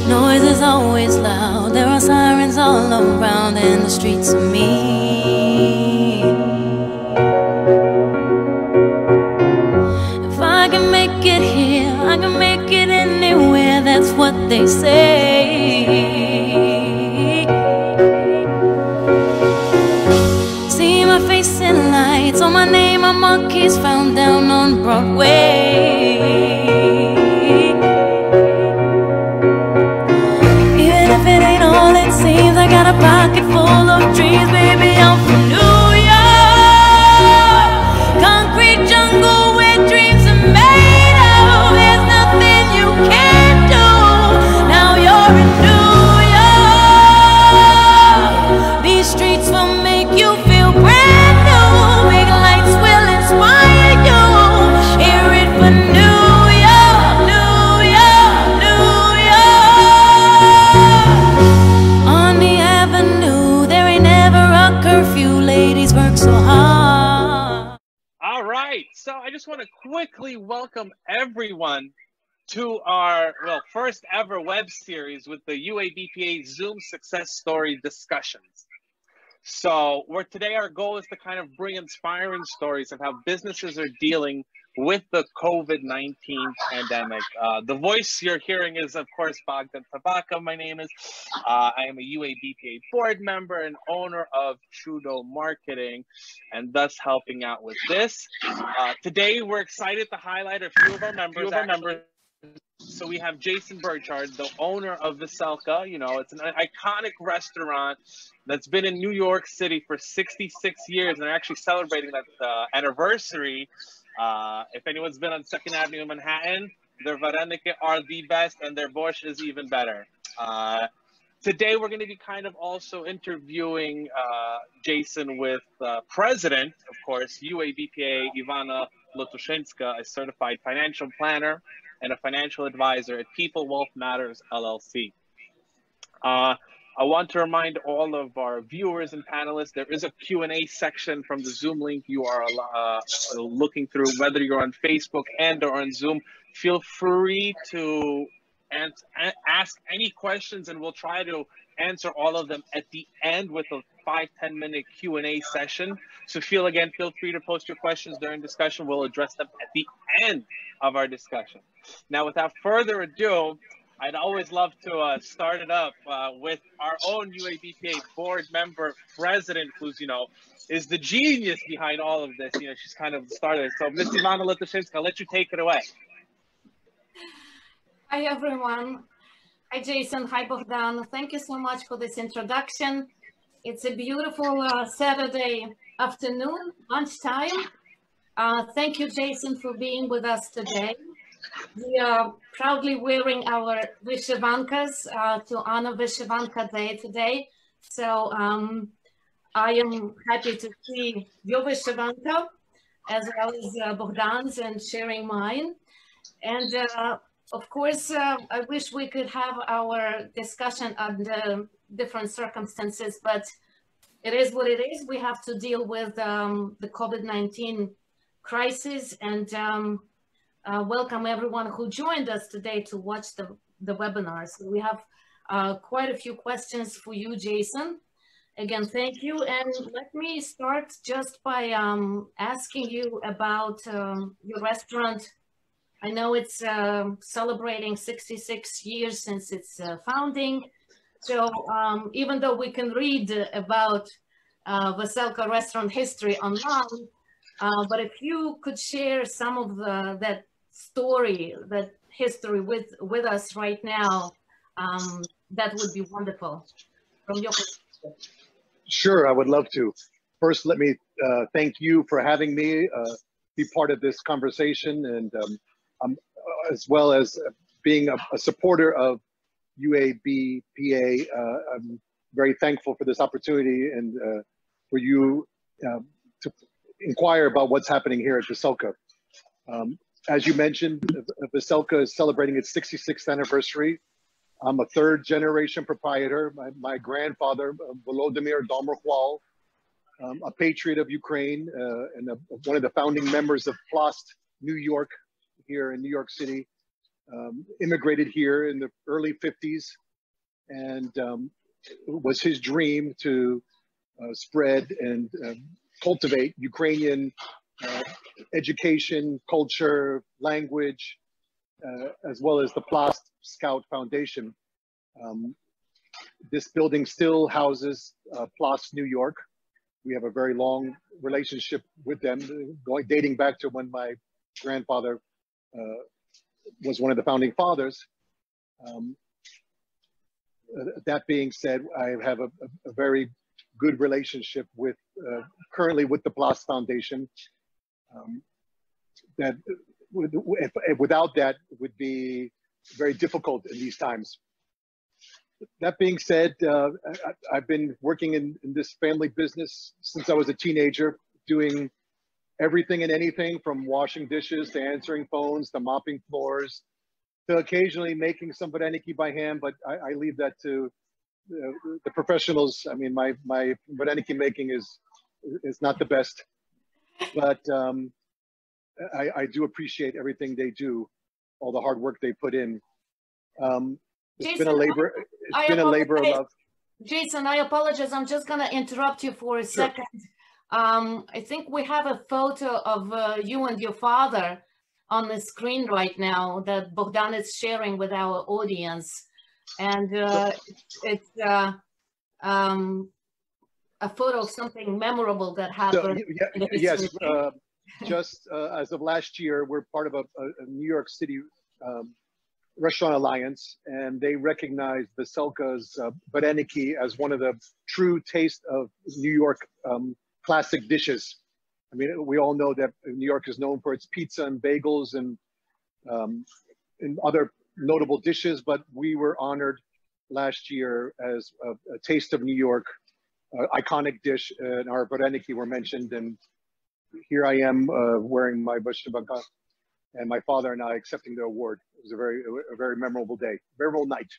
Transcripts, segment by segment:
Noise is always loud, there are sirens all around, and the streets are mean. If I can make it here, I can make it anywhere, that's what they say. See my face in lights, on my name a monkey's found down on Broadway. If it ain't all it seems, I got a pocket full of dreams, baby, I'm from New York. Concrete jungle where dreams are made of. There's nothing you can't do. Now you're in New York. These streets will make you feel brand new. Big lights will inspire you. Hear it for New York, New York, New York. On the avenue, there ain't never a curfew. Ladies work so hard. All right, so I just want to quickly welcome everyone to our, first ever web series with the UABPA Zoom Success Story Discussions. So today our goal is to kind of bring inspiring stories of how businesses are dealing with the COVID-19 pandemic. The voice you're hearing is, of course, Bogdan Tabaka. My name is. I am a UABPA board member and owner of Trudeau Marketing, and thus helping out with this. Today, we're excited to highlight a few of our members. So we have Jason Birchard, the owner of Veselka. You know, it's an iconic restaurant that's been in New York City for 66 years, and they're actually celebrating that anniversary. If anyone's been on 2nd Avenue in Manhattan, their vareniki are the best, and their borscht is even better. Today, we're going to be kind of also interviewing Jason with President, of course, UABPA, Ivana Lotushinska, a certified financial planner and a financial advisor at People Wealth Matters, LLC. I want to remind all of our viewers and panelists, there is a Q&A section from the Zoom link you are looking through, whether you're on Facebook and or on Zoom. Feel free to ask any questions, and we'll try to answer all of them at the end with a 5-10 minute Q&A session. So feel free to post your questions during discussion. We'll address them at the end of our discussion. Now, without further ado, I'd always love to start it up with our own UABPA board member, President, who's, is the genius behind all of this. She's kind of the starter. So, Ms. Ivana Lotushinska, I'll let you take it away. Hi, everyone. Hi, Jason. Hi, Bogdan. Thank you so much for this introduction. It's a beautiful Saturday afternoon, lunchtime. Thank you, Jason, for being with us today. We are proudly wearing our Vyshivankas to honor Vyshivanka Day today. So I am happy to see your Vyshivanka as well as Bogdan's, and sharing mine. And of course, I wish we could have our discussion under different circumstances, but it is what it is. We have to deal with the COVID-19 crisis, and welcome everyone who joined us today to watch the webinar. So we have quite a few questions for you, Jason. Again, thank you. And let me start just by asking you about your restaurant. I know it's celebrating 66 years since its founding. So even though we can read about Veselka restaurant history online, but if you could share some of that story, that history with us right now, that would be wonderful from your perspective. Sure, I would love to. First, let me thank you for having me be part of this conversation, and as well as being a supporter of UABPA. I'm very thankful for this opportunity and for you to inquire about what's happening here at Veselka. As you mentioned, Veselka is celebrating its 66th anniversary. I'm a third-generation proprietor. My grandfather, Volodymyr Domrachwal, a patriot of Ukraine and one of the founding members of Plost, New York, here in New York City. immigrated here in the early 50s, and it was his dream to spread and cultivate Ukrainian education, culture, language, as well as the Plast Scout Foundation. This building still houses Plast New York. We have a very long relationship with them, dating back to when my grandfather was one of the founding fathers. That being said, I have a very good relationship with currently with the Plast Foundation. That without that would be very difficult in these times. That being said, I've been working in this family business since I was a teenager, doing everything and anything from washing dishes to answering phones to mopping floors to occasionally making some vareniki by hand, but I leave that to the professionals. I mean, my vareniki making is not the best, but I do appreciate everything they do, all the hard work they put in. It's Jason, been a labor. It's been a labor of love. Jason, I apologize. I'm just going to interrupt you for a second. I think we have a photo of you and your father on the screen right now that Bogdan is sharing with our audience. And it's a photo of something memorable that happened. So, yes, just as of last year, we're part of a New York City Restaurant Alliance, and they recognized Veselka's vareniki as one of the true taste of New York classic dishes. I mean, we all know that New York is known for its pizza and bagels and other notable dishes, but we were honored last year as a taste of New York, iconic dish, and our vareniki were mentioned. And here I am wearing my Veselka, and my father and I accepting the award. It was a very memorable day, memorable night.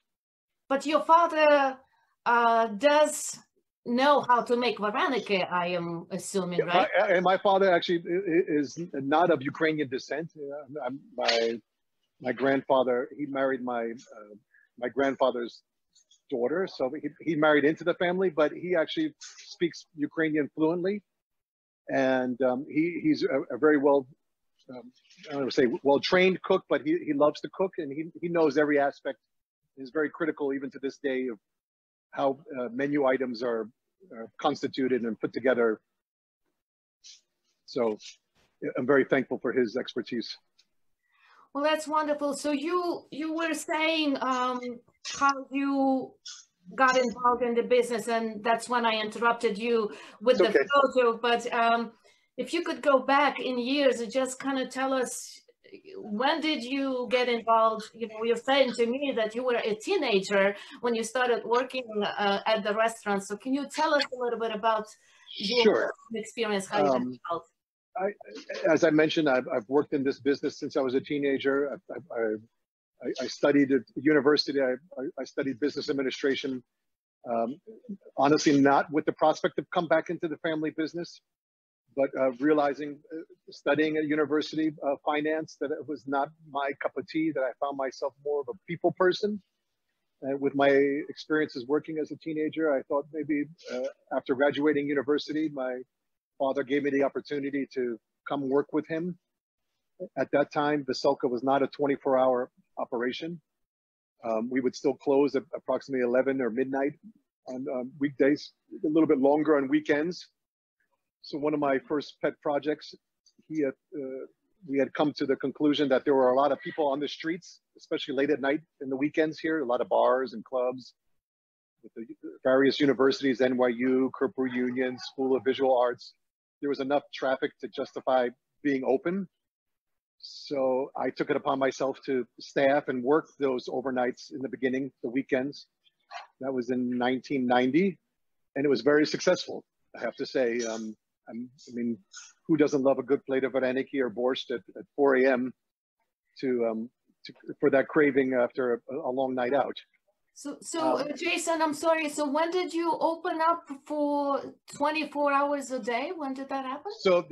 But your father does know how to make vareniki, I am assuming, right? And my father actually is not of Ukrainian descent. My grandfather, he married my grandfather's daughter, so he married into the family, but he actually speaks Ukrainian fluently, and he's a very well, I don't want to say well-trained cook, but he loves to cook, and he knows every aspect. Is very critical even to this day of how menu items are constituted and put together. So I'm very thankful for his expertise. Well, that's wonderful. So you were saying how you got involved in the business, and that's when I interrupted you with the photo. But if you could go back in years and just kind of tell us, when did you get involved? You know, you're saying to me that you were a teenager when you started working at the restaurant. So can you tell us a little bit about your experience, how you got involved? As I mentioned, I've worked in this business since I was a teenager. I studied at university. I studied business administration. Honestly, not with the prospect of come back into the family business, but realizing, studying at university finance, that it was not my cup of tea, that I found myself more of a people person. And with my experiences working as a teenager, I thought maybe after graduating university, my father gave me the opportunity to come work with him. At that time, Veselka was not a 24-hour operation. We would still close at approximately 11 or midnight on weekdays, a little bit longer on weekends. So one of my first pet projects, we had come to the conclusion that there were a lot of people on the streets, especially late at night in the weekends here, a lot of bars and clubs, with the various universities, NYU, Kerper Union, School of Visual Arts. There was enough traffic to justify being open. So I took it upon myself to staff and work those overnights in the beginning, the weekends. That was in 1990, and it was very successful, I have to say. I mean, who doesn't love a good plate of vareniki or borscht at 4 a.m. for that craving after a long night out? So Jason, I'm sorry. So when did you open up for 24 hours a day? When did that happen? So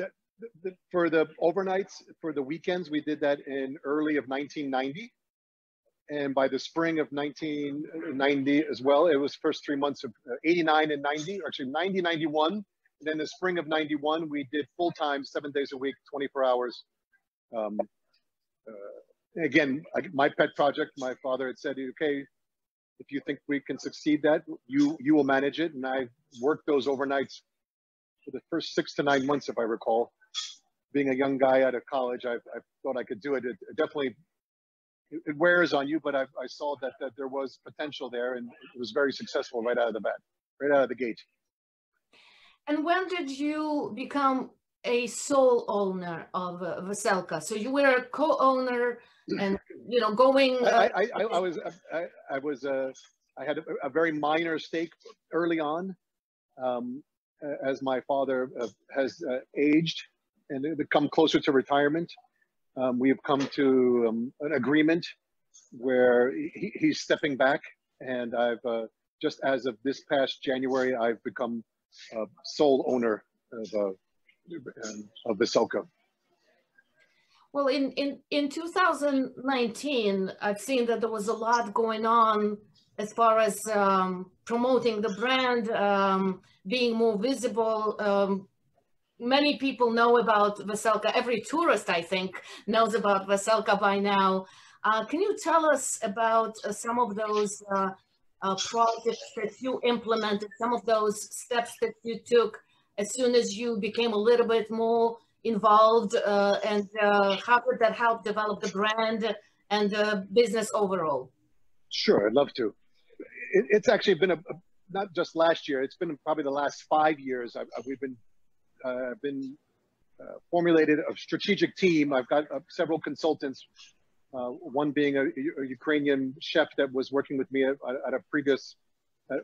for the overnights, for the weekends, we did that in early of 1990. And by the spring of 1990 as well, it was first 3 months of 89 and 90, or actually 90, 91. And then the spring of 91, we did full time, 7 days a week, 24 hours. Again, my pet project, my father had said, okay, if you think we can succeed that, you will manage it. And I worked those overnights for the first 6 to 9 months, if I recall. Being a young guy out of college, I thought I could do it. It definitely, it wears on you, but I saw that there was potential there, and it was very successful right out of the bat, right out of the gate. And when did you become a sole owner of Veselka? So you were a co-owner, and going. I had a very minor stake early on, as my father has aged and become closer to retirement. We have come to an agreement where he's stepping back, and I've just as of this past January, I've become sole owner of Veselka. Well, in 2019, I've seen that there was a lot going on as far as promoting the brand, being more visible. Many people know about Veselka. Every tourist, I think, knows about Veselka by now. Can you tell us about some of those projects that you implemented, some of those steps that you took as soon as you became a little bit more involved, and how did that help develop the brand and the business overall? Sure, I'd love to. It's actually been not just last year, it's been probably the last 5 years. We've been formulated a strategic team. I've got several consultants, one being a Ukrainian chef that was working with me at a previous,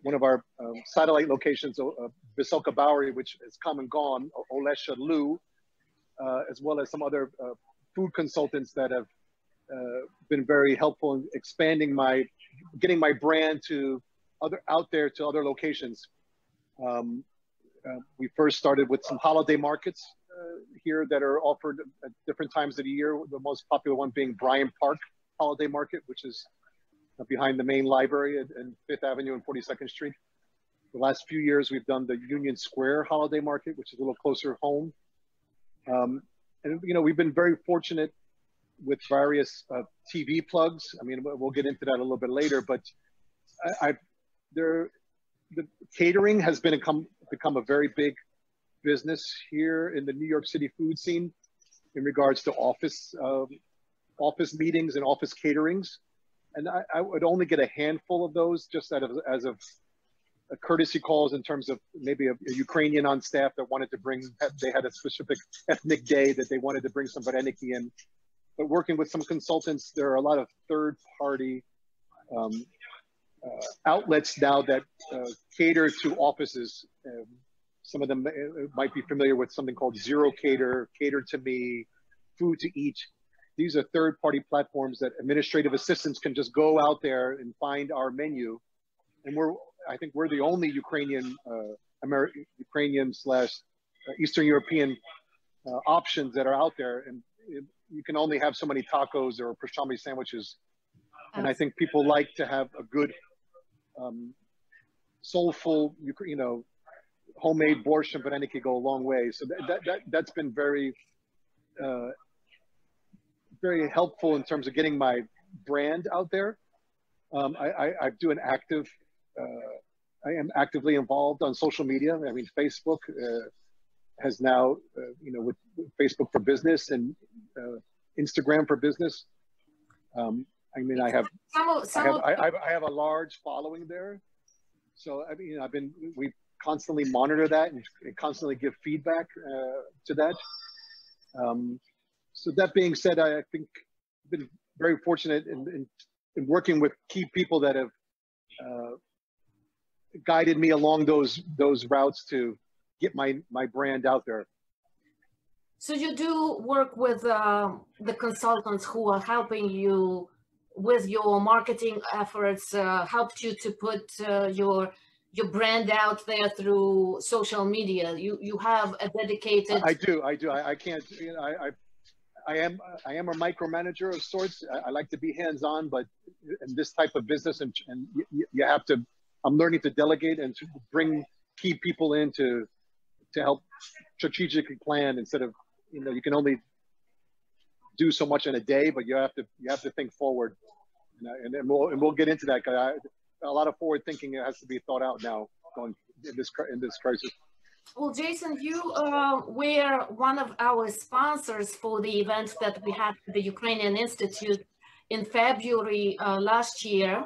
one of our satellite locations, Veselka Bowery, which has come and gone, Olesha Lu, as well as some other food consultants that have been very helpful in expanding getting my brand out there to other locations. We first started with some holiday markets here that are offered at different times of the year. The most popular one being Bryant Park Holiday Market, which is behind the main library and 5th Avenue and 42nd Street. The last few years, we've done the Union Square Holiday Market, which is a little closer home. And we've been very fortunate with various TV plugs. I mean, we'll get into that a little bit later, but the catering has become a very big business here in the New York City food scene in regards to office meetings and office caterings. And I would only get a handful of those just as of courtesy calls, in terms of maybe a Ukrainian on staff that wanted to they had a specific ethnic day that they wanted to bring some vareniki in. But working with some consultants, there are a lot of third-party outlets now that cater to offices. Some of them might be familiar with something called Zero Cater, Cater to Me, Food to Eat. These are third-party platforms that administrative assistants can just go out there and find our menu. And I think we're the only Ukrainian / Eastern European options that are out there. And you can only have so many tacos or pastrami sandwiches. And I think people like to have a good, soulful, homemade borscht and vareniki go a long way. So that's been very, very helpful in terms of getting my brand out there. I do I am actively involved on social media. I mean, Facebook has now, with Facebook for Business and Instagram for Business. I mean, I have a large following there. So I mean, we constantly monitor that and constantly give feedback to that. So that being said, I think I've been very fortunate in working with key people that have guided me along those routes to get my brand out there. So you do work with the consultants who are helping you with your marketing efforts, helped you to put your brand out there through social media. You have a dedicated. I do. I can't. I am a micromanager of sorts. I like to be hands-on, but in this type of business, and you have to. I'm learning to delegate and to bring key people in to help strategically plan instead of, you can only do so much in a day, but you have to think forward, and we'll get into that. A lot of forward thinking has to be thought out now going in this crisis. Well, Jason, you were one of our sponsors for the event that we had at the Ukrainian Institute in February last year.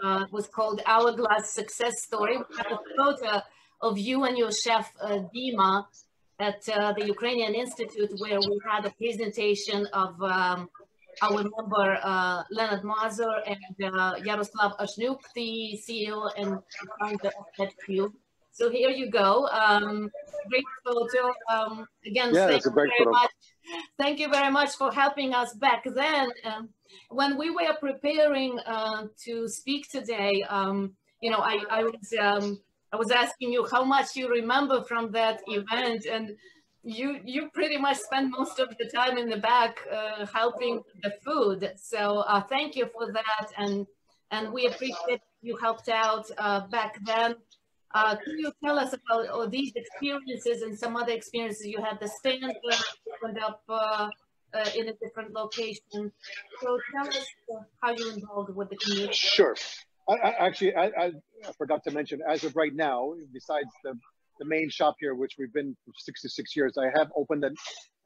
It was called Hourglass Success Story. We have a photo of you and your chef, Dima, at the Ukrainian Institute, where we had a presentation of our member, Leonard Mazur, and Yaroslav Ashnuk, the CEO and founder of HQ. So here you go. Great photo. Again, yeah, thank you very much for helping us back then. When we were preparing to speak today, I was asking you how much you remember from that event, and you pretty much spend most of the time in the back helping the food. So thank you for that, and we appreciate you helped out back then. Can you tell us about these experiences and some other experiences you had? The stand opened up in a different location. So tell us how you involved with the community. Sure. I forgot to mention, as of right now, besides the main shop here, which we've been for 66 years, I have opened a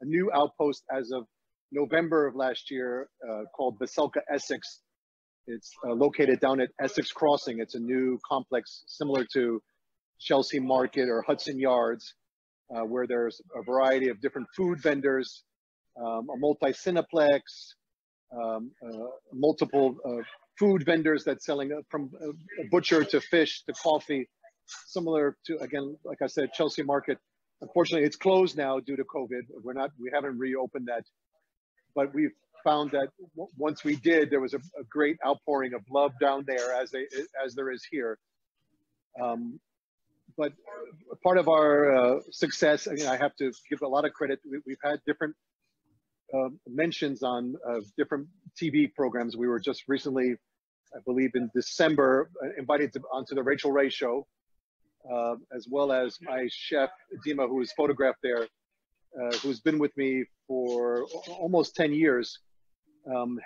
new outpost as of November of last year called Veselka Essex. It's located down at Essex Crossing. It's a new complex similar to Chelsea Market or Hudson Yards, where there's a variety of different food vendors, a multi-cineplex, multiple food vendors that's selling from a butcher to fish to coffee, similar to, again, like I said, Chelsea Market. Unfortunately, it's closed now due to COVID. We haven't reopened that, but we've found that once we did, there was a great outpouring of love down there, as there is here. But part of our success, I have to give a lot of credit. We've had different mentions on different TV programs. We were just recently, I believe in December, invited onto the Rachel Ray show, as well as my chef, Dima, who is photographed there, who's been with me for almost 10 years,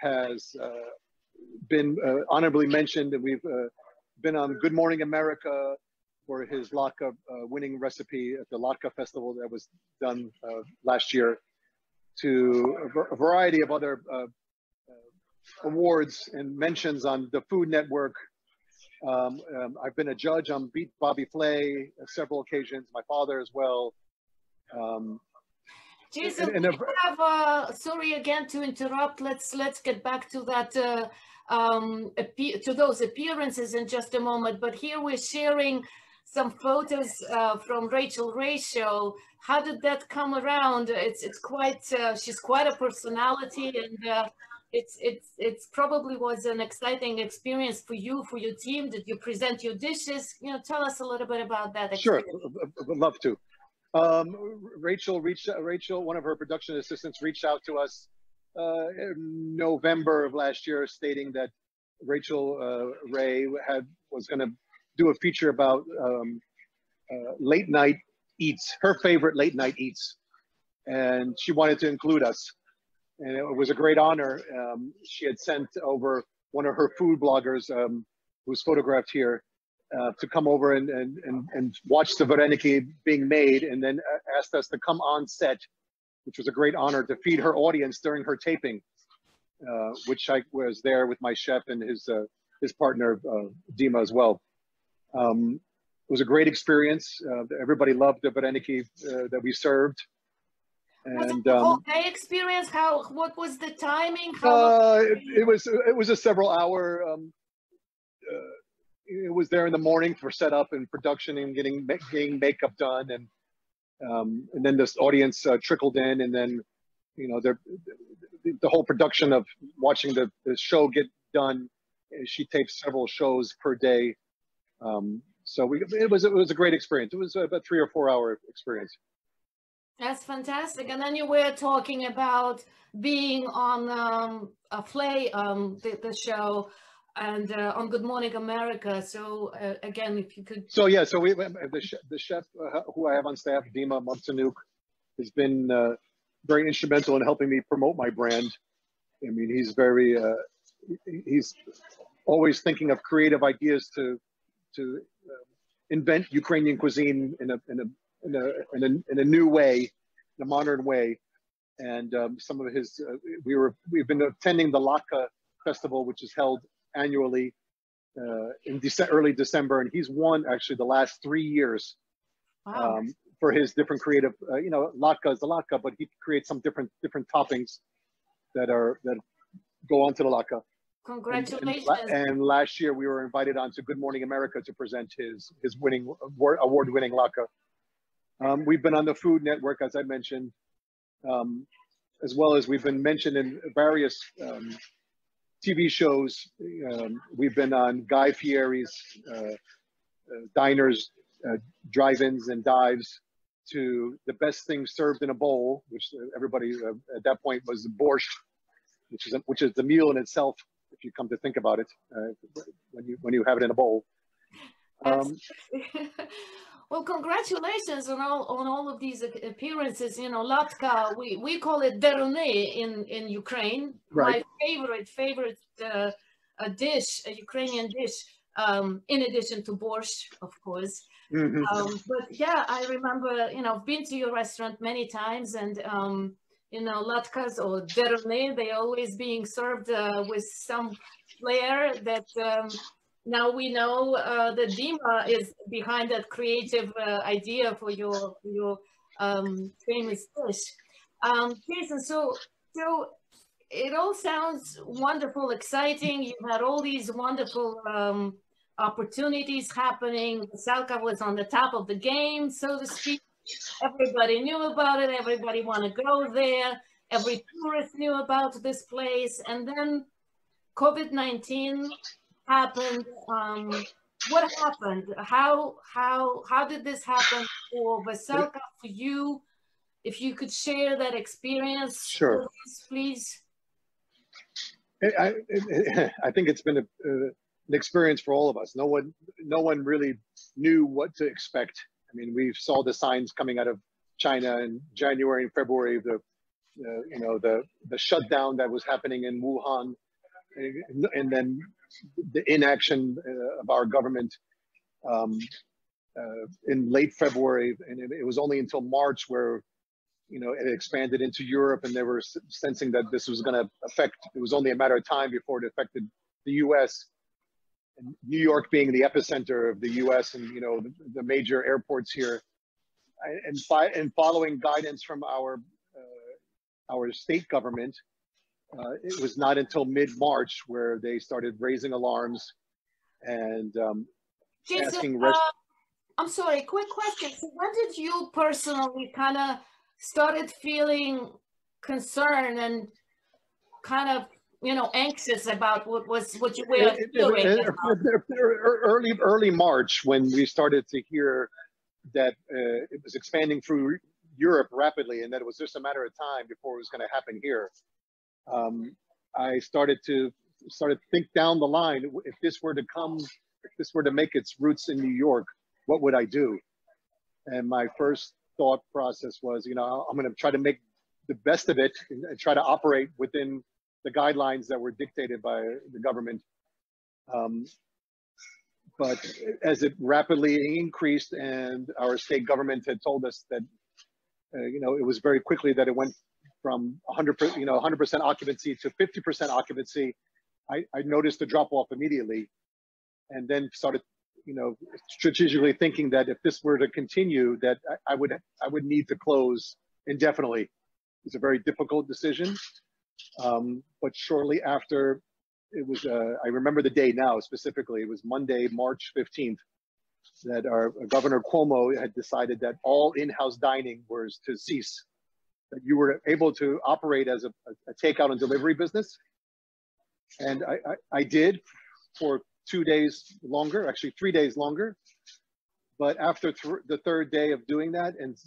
has been honorably mentioned. And we've been on Good Morning America for his latke winning recipe at the Latke Festival that was done last year, to a variety of other awards and mentions on the Food Network. I've been a judge on Beat Bobby Flay on several occasions, my father as well. Jason, sorry again to interrupt. Let's get back to that, to those appearances in just a moment. But here we're sharing some photos from Rachel Ray show. How did that come around? It's quite, she's quite a personality, and it's probably was an exciting experience for you, for your team. Did you present your dishes? Tell us a little bit about that experience. Sure, would love to. Rachel, one of her production assistants, reached out to us in November of last year, stating that Rachel Ray was going to do a feature about late night eats, her favorite late night eats, and she wanted to include us, and it was a great honor. She had sent over one of her food bloggers, who's photographed here, to come over and watch the vareniki being made, and then asked us to come on set, which was a great honor, to feed her audience during her taping, which I was there with my chef and his partner, Dima, as well. It was a great experience. Everybody loved the vareniki that we served. And was it the whole day experience? What was the timing? It was a several hour. It was there in the morning for setup and production and getting makeup done, and then this audience trickled in, and then the whole production of watching the show get done. She tapes several shows per day, so it was a great experience. It was about 3 or 4 hour experience. That's fantastic. And then you were talking about being on Flay, the show. and on Good Morning America. So again, if you could. So yeah, so the chef who I have on staff, Dima Mobsanuk, has been very instrumental in helping me promote my brand. I mean, he's always thinking of creative ideas to invent Ukrainian cuisine in a new way, in a modern way. And some of his, we've been attending the Latka Festival, which is held annually in early December, and he's won actually the last 3 years. Wow. For his different creative, latke is the latke, but he creates some different toppings that go onto the latke. Congratulations! And last year we were invited on to Good Morning America to present his award-winning latke. We've been on the Food Network, as I mentioned, as well as we've been mentioned in various TV shows. We've been on Guy Fieri's diners, drive-ins and dives, to the best thing served in a bowl, which everybody at that point was borscht, which is the meal in itself, if you come to think about it, when you have it in a bowl. Well, congratulations on all of these appearances. You know, latka, we call it deruny in Ukraine. Right. My favorite dish, a Ukrainian dish, in addition to borscht, of course. Mm-hmm. But yeah, I remember, I've been to your restaurant many times, and latkas or deruny, they always being served with some flair that now we know that Dima is behind that creative idea for your famous dish. Jason, so it all sounds wonderful, exciting. You had all these wonderful opportunities happening. Veselka was on the top of the game, so to speak. Everybody knew about it. Everybody wanted to go there. Every tourist knew about this place. And then COVID-19 happened. What happened? How did this happen for Veselka, for you? If you could share that experience, sure, please. I think it's been an experience for all of us. No one really knew what to expect. I mean, we saw the signs coming out of China in January and February, the shutdown that was happening in Wuhan, and then the inaction of our government in late February, and it was only until March where it expanded into Europe, and they were sensing that this was going to affect. It was only a matter of time before it affected the U.S. And New York being the epicenter of the U.S. and the major airports here, and following guidance from our state government, it was not until mid-March where they started raising alarms and Jason, asking. I'm sorry, quick question. So when did you personally kind of started feeling concerned and kind of anxious about what you were doing? Early March, when we started to hear that it was expanding through Europe rapidly, and that it was just a matter of time before it was going to happen here. I started to think down the line. If this were to make its roots in New York, what would I do? And my first thought process was, I'm going to try to make the best of it and try to operate within the guidelines that were dictated by the government. But as it rapidly increased, and our state government had told us that, it was very quickly that it went from 100% occupancy to 50% occupancy. I noticed a drop off immediately, and then started, strategically thinking that if this were to continue, that I would need to close indefinitely. It's a very difficult decision. But shortly after, it was, I remember the day now specifically, it was Monday, March 15th, that our Governor Cuomo had decided that all in-house dining was to cease, that you were able to operate as a takeout and delivery business. And I did for 2 days longer, actually 3 days longer. But after the third day of doing that and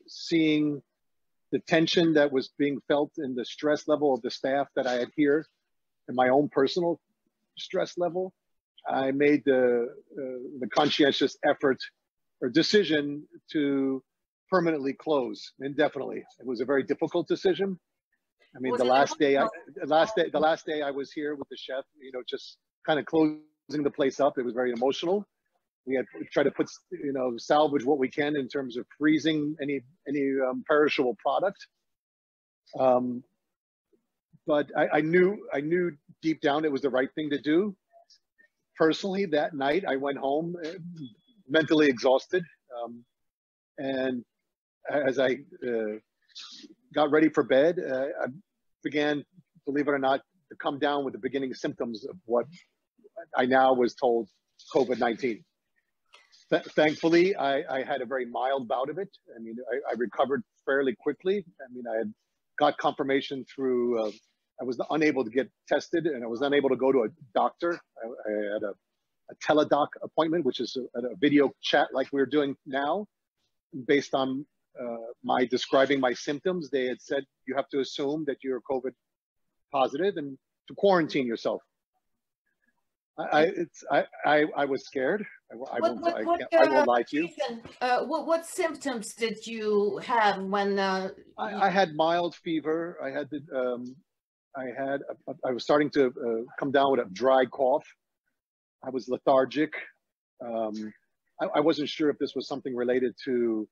seeing the tension that was being felt and the stress level of the staff that I had here, and my own personal stress level, I made the conscientious effort or decision to permanently close indefinitely. It was a very difficult decision. I mean, the last day I was here with the chef, you know, just kind of closing the place up. It was very emotional. We had tried to put, you know, salvage what we can in terms of freezing any perishable product. But I knew deep down it was the right thing to do. Personally, that night I went home mentally exhausted, and as I got ready for bed, I began, believe it or not, to come down with the beginning symptoms of what I now was told COVID-19. Thankfully, I had a very mild bout of it. I mean, I recovered fairly quickly. I mean, I had got confirmation through, I was unable to get tested and I was unable to go to a doctor. I had a teledoc appointment, which is a video chat like we're doing now. Based on my describing my symptoms, they had said, you have to assume that you're COVID positive and to quarantine yourself. I was scared. I won't lie to you. What symptoms did you have when? I had mild fever. I was starting to come down with a dry cough. I was lethargic. I wasn't sure if this was something related to,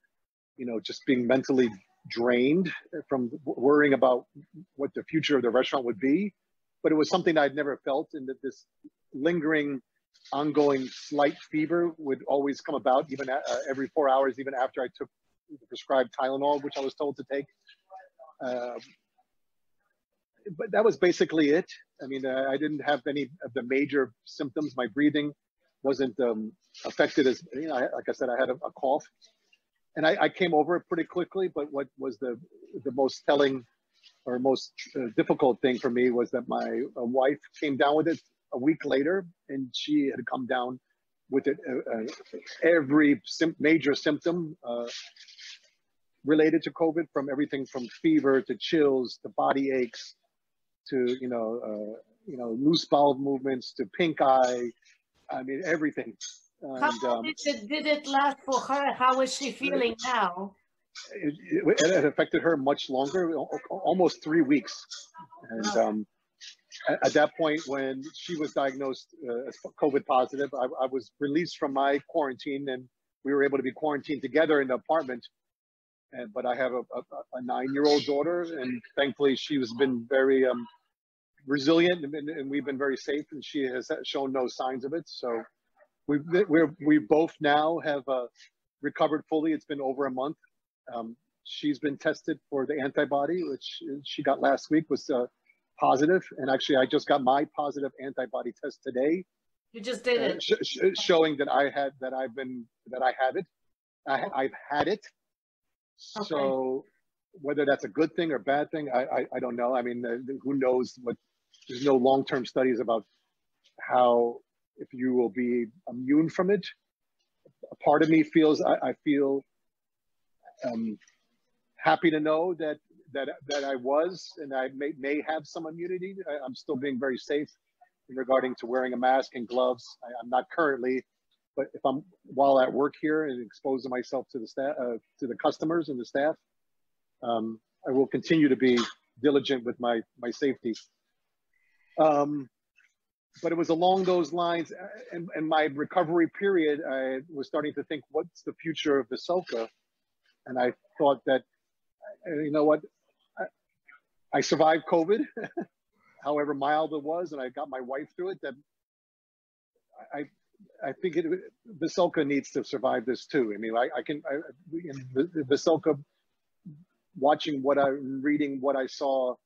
you know, just being mentally drained from worrying about what the future of the restaurant would be. But it was something I'd never felt, and that this lingering, ongoing slight fever would always come about, even every 4 hours, even after I took the prescribed Tylenol, which I was told to take. But that was basically it. I mean, I didn't have any of the major symptoms. My breathing wasn't affected as, you know, like I said, I had a cough. And I came over it pretty quickly, but what was the most telling or most difficult thing for me was that my wife came down with it a week later, and she had come down with it every major symptom related to COVID, from everything from fever to chills to body aches to loose bowel movements to pink eye. I mean, everything. How long did it last for her? How is she feeling now? It affected her much longer, almost 3 weeks. And at that point, when she was diagnosed as COVID positive, I was released from my quarantine, and we were able to be quarantined together in the apartment. But I have a 9-year-old daughter, and thankfully she has been very resilient, and we've been very safe, and she has shown no signs of it. So we both now have recovered fully. It's been over a month. She's been tested for the antibody, which she got last week, was positive. And actually, I just got my positive antibody test today. You just did it, showing that I've had it. Okay. So whether that's a good thing or bad thing, I don't know. I mean, who knows? There's no long-term studies about how, if you will be immune from it. A part of me feels, I feel happy to know that I was, and I may have some immunity. I'm still being very safe in regarding to wearing a mask and gloves. I'm not currently, but if I'm while at work here and exposing myself to the staff, to the customers and the staff, I will continue to be diligent with my safety. But it was along those lines, and my recovery period, I was starting to think, what's the future of Veselka? And I thought that, you know what, I survived COVID, however mild it was, and I got my wife through it. That I think Veselka needs to survive this too. I mean, Veselka, watching what I'm reading, what I saw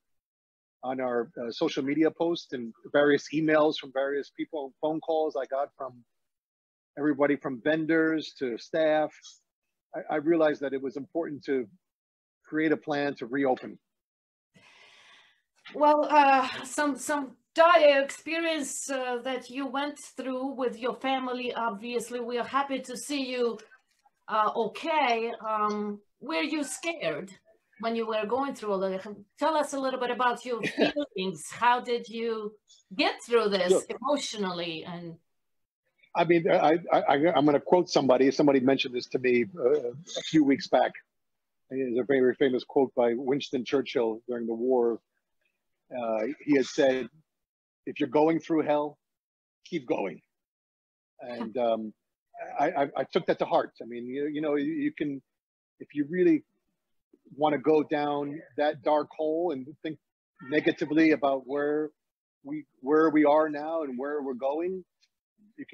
on our social media posts and various emails from various people, phone calls I got from everybody from vendors to staff, I realized that it was important to create a plan to reopen. Well, some dire experience that you went through with your family. Obviously, we are happy to see you okay. Were you scared? when you were going through all of it. Tell us a little bit about your feelings. How did you get through this emotionally? And I mean, I'm going to quote somebody. Somebody mentioned this to me a few weeks back. It's a very famous quote by Winston Churchill during the war. He had said, if you're going through hell, keep going. And I took that to heart. I mean, you know, you can, if you really want to go down that dark hole and think negatively about where we are now and where we're going, you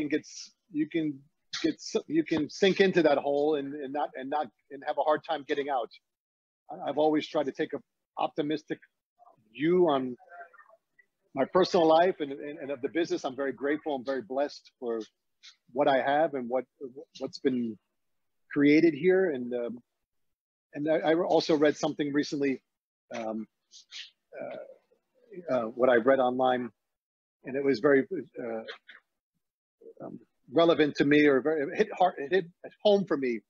can sink into that hole and have a hard time getting out. I've always tried to take an optimistic view on my personal life and of the business. I'm very grateful. I'm very blessed for what I have and what's been created here. And I also read something recently, what I read online, and it was very relevant to me, or it hit home for me.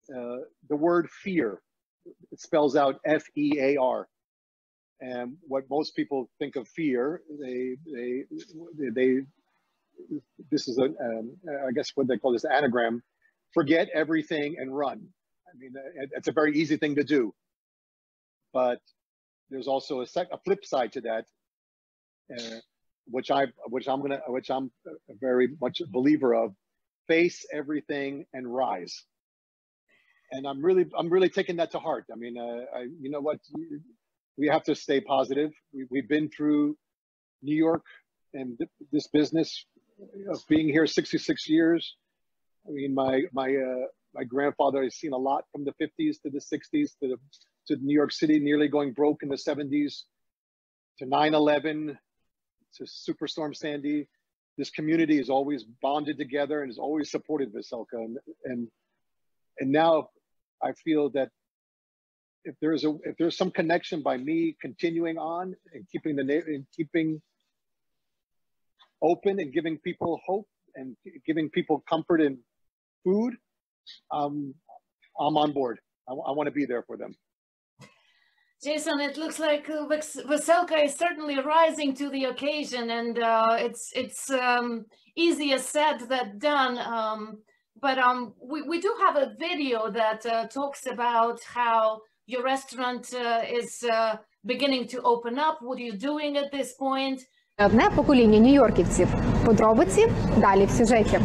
The word fear, it spells out F-E-A-R. And what most people think of fear, this is I guess what they call this anagram, forget everything and run. I mean, it's a very easy thing to do, but there's also a flip side to that, which I'm very much a believer of. Face everything and rise. And I'm really taking that to heart. I mean, you know what? We have to stay positive. We've been through New York and this business of being here 66 years. I mean, my grandfather has seen a lot from the 50s to the 60s to New York City nearly going broke in the 70s, to 9/11, to Superstorm Sandy. This community is always bonded together and has always supported Veselka. And now I feel that if there's some connection by me continuing on and keeping open and giving people hope and giving people comfort and food, I'm on board. I want to be there for them. Jason, it looks like Veselka is certainly rising to the occasion, and it's easier said than done. But we do have a video that talks about how your restaurant is beginning to open up. What are you doing at this point? Одне покоління нью-йорківців. Подробиці далі в сюжеті.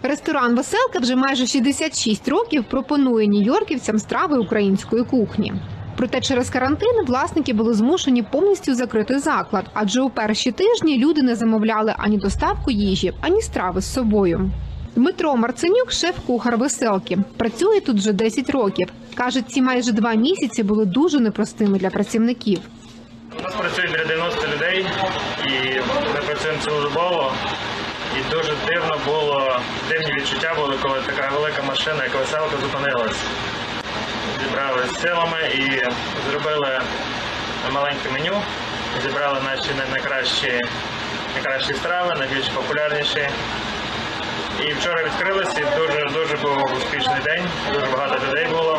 Ресторан «Веселка» вже майже 66 років пропонує нью-йорківцям страви української кухні. Проте через карантин власники були змушені повністю закрити заклад, адже у перші тижні люди не замовляли ані доставку їжі, ані страви з собою. Дмитро Марценюк – шеф-кухар «Веселки». Працює тут вже 10 років. Каже, ці майже 2 місяці були дуже непростими для працівників. У нас працює біля 90 людей, і ми працюємо цілодобово. І дуже дивні відчуття були, коли така велика машина, як «Веселка», зупинилась. Зібралися силами і зробили маленьке меню, зібрали наші найкращі страви, найбільш популярніші. І вчора відкрилися, і дуже був успішний день, дуже багато людей було.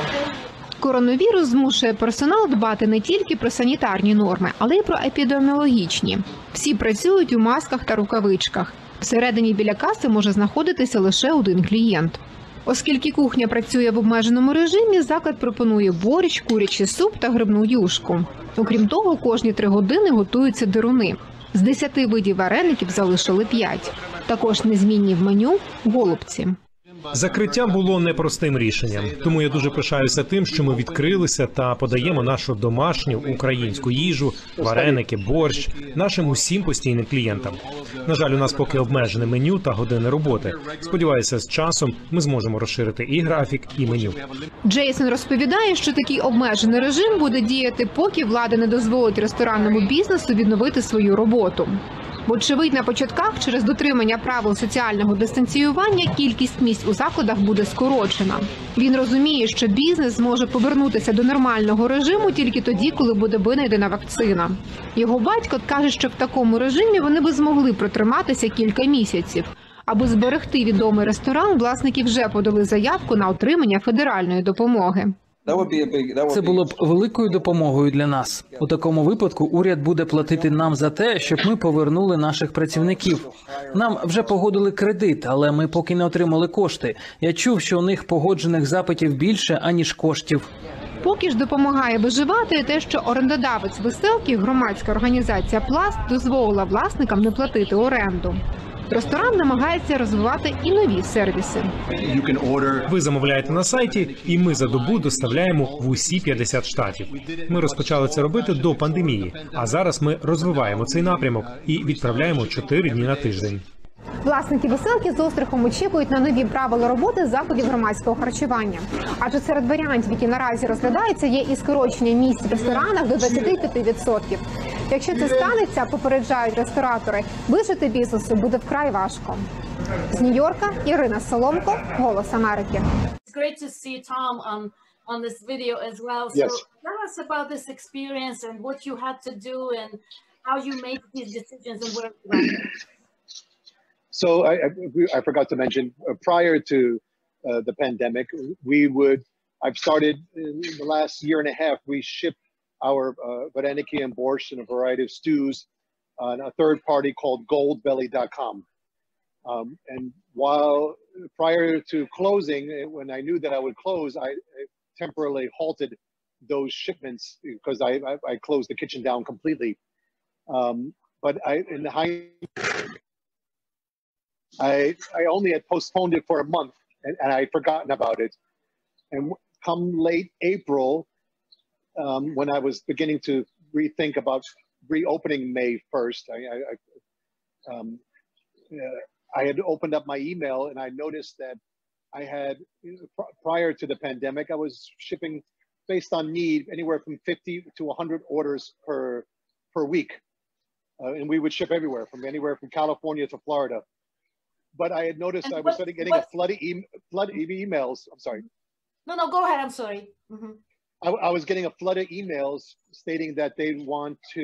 Коронавірус змушує персонал дбати не тільки про санітарні норми, але й про епідеміологічні. Всі працюють у масках та рукавичках. Всередині біля каси може знаходитися лише один клієнт. Оскільки кухня працює в обмеженому режимі, заклад пропонує борщ, курячий суп та грибну юшку. Окрім того, кожні 3 години готуються деруни. З 10 видів вареників залишили 5. Також незмінні в меню – голубці. Закриття було непростим рішенням, тому я дуже пишаюся тим, що ми відкрилися та подаємо нашу домашню українську їжу, вареники, борщ нашим усім постійним клієнтам. На жаль, у нас поки обмежене меню та години роботи. Сподіваюся, з часом ми зможемо розширити і графік, і меню. Джейсон розповідає, що такий обмежений режим буде діяти, поки влада не дозволить ресторанному бізнесу відновити свою роботу. Вочевидь, на початках через дотримання правил соціального дистанціювання кількість місць у закладах буде скорочена. Він розуміє, що бізнес зможе повернутися до нормального режиму тільки тоді, коли буде винайдена вакцина. Його батько каже, що в такому режимі вони би змогли протриматися кілька місяців. Аби зберегти відомий ресторан, власники вже подали заявку на отримання федеральної допомоги. Це було б великою допомогою для нас. У такому випадку уряд буде платити нам за те, щоб ми повернули наших працівників. Нам вже погодили кредит, але ми поки не отримали кошти. Я чув, що у них погоджених запитів більше, аніж коштів. Поки ж допомагає виживати те, що орендодавець Веселки, громадська організація «Пласт», дозволила власникам не платити оренду. Ресторан намагається розвивати і нові сервіси. Ви замовляєте на сайті, і ми за добу доставляємо в усі 50 штатів. Ми розпочали це робити до пандемії, а зараз ми розвиваємо цей напрямок і відправляємо 4 дні на тиждень. Власники Веселки з острахом очікують на нові правила роботи закладів громадського харчування. Адже серед варіантів, які наразі розглядаються, є і скорочення місць в ресторанах до 25%. Якщо це станеться, попереджають ресторатори, вижити бізнесу буде вкрай важко. З Нью-Йорка Ірина Соломко, Голос Америки. It's great to see Tom on this video as well. So Yes. tell us about this experience and what you had to do and how you made these decisions and where you went. So I forgot to mention, prior to the pandemic, I've started in the last year and a half, we ship our vareniki and borscht and a variety of stews on a third party called goldbelly.com. And while prior to closing, when I knew that I would close, I temporarily halted those shipments because I closed the kitchen down completely. But I only had postponed it for a month and I had forgotten about it. And come late April, when I was beginning to rethink about reopening May 1st, I had opened up my email and I noticed that I had, prior to the pandemic, I was shipping based on need anywhere from 50 to 100 orders per week. And we would ship everywhere, from anywhere from California to Florida. But I had noticed I was starting getting a flood of emails. I'm sorry. No, go ahead. I'm sorry. Mm-hmm. I was getting a flood of emails stating that they want to,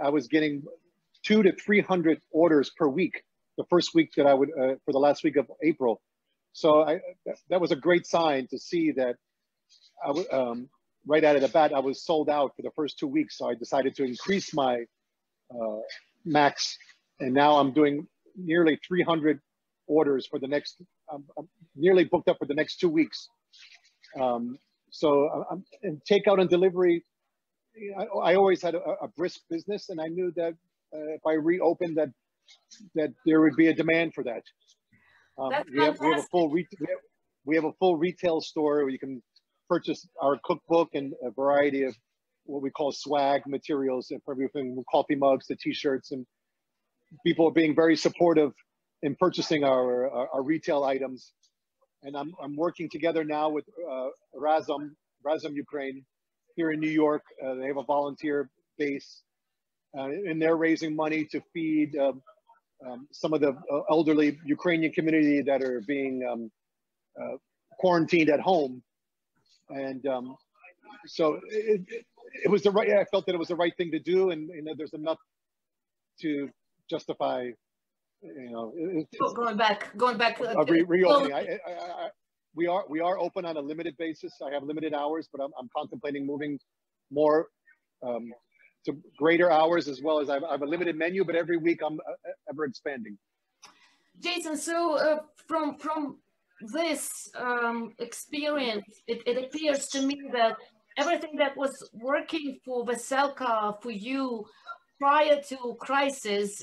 I was getting 200 to 300 orders per week, the first week that I would, for the last week of April. So that was a great sign to see that I was, right out of the bat, I was sold out for the first 2 weeks. So I decided to increase my max. And now I'm doing nearly 300 orders for the next, I'm nearly booked up for the next 2 weeks. So and takeout and delivery, I always had a brisk business, and I knew that if I reopened, that there would be a demand for that. We have a full retail store where you can purchase our cookbook and a variety of what we call swag materials, and everything from coffee mugs to T-shirts, and people are being very supportive in purchasing our retail items. And I'm working together now with Razum Ukraine here in New York. They have a volunteer base, and they're raising money to feed some of the elderly Ukrainian community that are being quarantined at home. And so it was I felt that it was the right thing to do, and there's enough to justify, going back reopening. We are open on a limited basis. I have limited hours, but I'm contemplating moving more to greater hours, as well as I have a limited menu, but every week I'm ever expanding. Jason, so from this experience, it appears to me that everything that was working for Veselka, for you, prior to crisis,